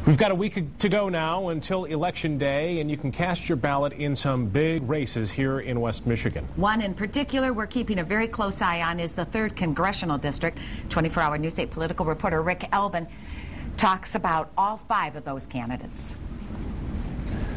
We've got a week to go now until Election Day, and you can cast your ballot in some big races here in West Michigan. One in particular we're keeping a very close eye on is the 3rd Congressional District. 24-hour News 8 political reporter Rick Elbin talks about all 5 of those candidates.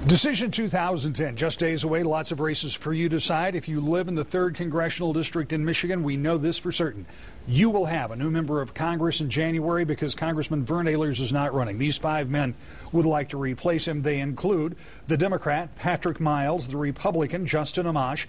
Decision 2010, just days away, lots of races for you to decide. If you live in the 3rd Congressional District in Michigan, we know this for certain. You will have a new member of Congress in January because Congressman Vern Ehlers is not running. These 5 men would like to replace him. They include the Democrat, Patrick Miles, the Republican, Justin Amash,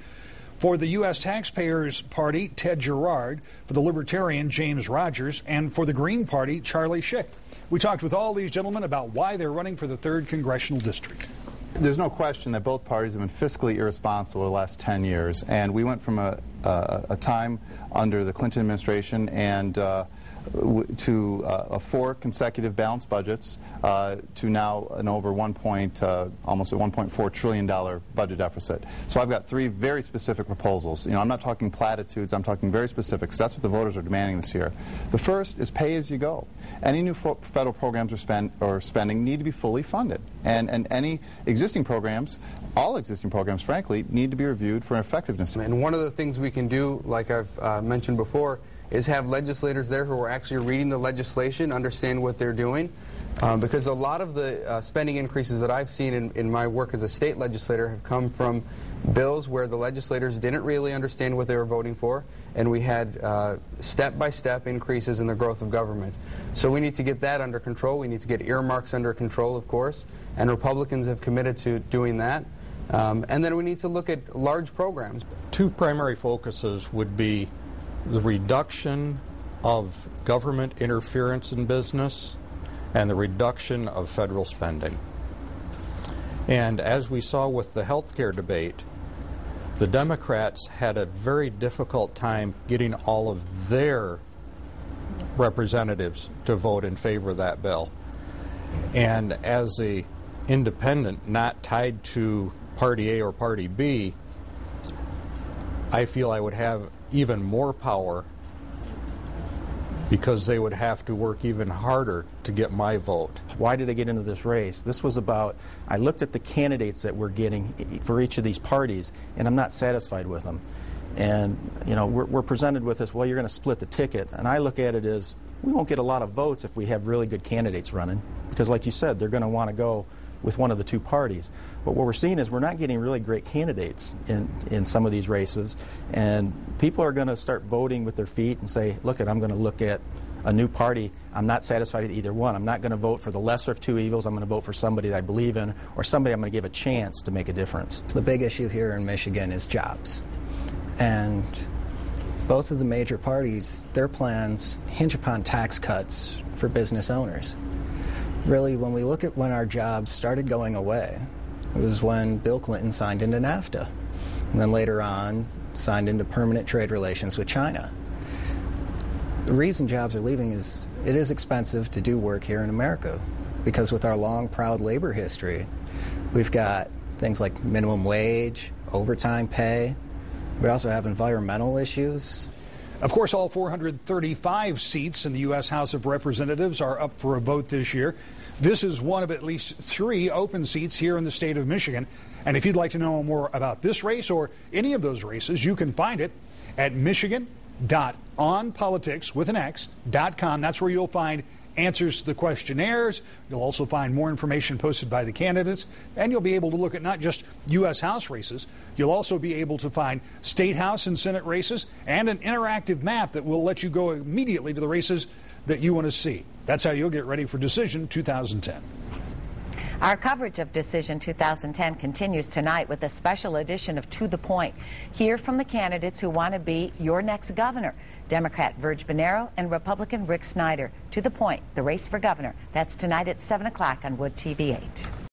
for the U.S. Taxpayers Party, Ted Gerard, for the Libertarian, James Rogers, and for the Green Party, Charlie Schick. We talked with all these gentlemen about why they're running for the 3rd Congressional District. There's no question that both parties have been fiscally irresponsible the last 10 years, and we went from a time under the Clinton administration and to 4 consecutive balanced budgets to now an over almost a $1.4 trillion budget deficit. So I've got 3 very specific proposals. You know, I'm not talking platitudes, I'm talking very specifics. That's what the voters are demanding this year. The first is pay as you go. Any new federal programs or spending need to be fully funded, and any existing programs, all existing programs, frankly, need to be reviewed for effectiveness. And one of the things we can do, like I've mentioned before, is have legislators there who are actually reading the legislation, understand what they're doing, because a lot of the spending increases that I've seen in my work as a state legislator have come from bills where the legislators didn't really understand what they were voting for, and we had step-by-step increases in the growth of government. So we need to get that under control. We need to get earmarks under control, of course, and Republicans have committed to doing that. And then we need to look at large programs. 2 primary focuses would be the reduction of government interference in business and the reduction of federal spending. And as we saw with the health care debate, the Democrats had a very difficult time getting all of their representatives to vote in favor of that bill. And as an independent, not tied to Party A or Party B, I feel I would have even more power because they would have to work even harder to get my vote. Why did I get into this race? This was about, I looked at the candidates that we're getting for each of these parties, and I'm not satisfied with them. And, you know, we're presented with this, well, you're going to split the ticket. And I look at it as, we won't get a lot of votes if we have really good candidates running. Because like you said, they're going to want to go with one of the 2 parties. But what we're seeing is we're not getting really great candidates in some of these races. And people are going to start voting with their feet and say, look, I'm going to look at a new party. I'm not satisfied with either one. I'm not going to vote for the lesser of 2 evils. I'm going to vote for somebody that I believe in or somebody I'm going to give a chance to make a difference. The big issue here in Michigan is jobs. And both of the major parties, their plans hinge upon tax cuts for business owners. Really, when we look at when our jobs started going away, it was when Bill Clinton signed into NAFTA, and then later on signed into permanent trade relations with China. The reason jobs are leaving is it is expensive to do work here in America, because with our long, proud labor history, we've got things like minimum wage, overtime pay. We also have environmental issues. Of course, all 435 seats in the U.S. House of Representatives are up for a vote this year. This is one of at least 3 open seats here in the state of Michigan. And if you'd like to know more about this race or any of those races, you can find it at michigan.onpolitics.com. That's where you'll find answers to the questionnaires. You'll also find more information posted by the candidates, and you'll be able to look at not just U.S. House races. You'll also be able to find State House and Senate races and an interactive map that will let you go immediately to the races that you want to see. That's how you'll get ready for Decision 2010. Our coverage of Decision 2010 continues tonight with a special edition of To the Point. Hear from the candidates who want to be your next governor. Democrat Virg Bonero and Republican Rick Snyder. To the Point, the race for governor. That's tonight at 7 o'clock on Wood TV 8.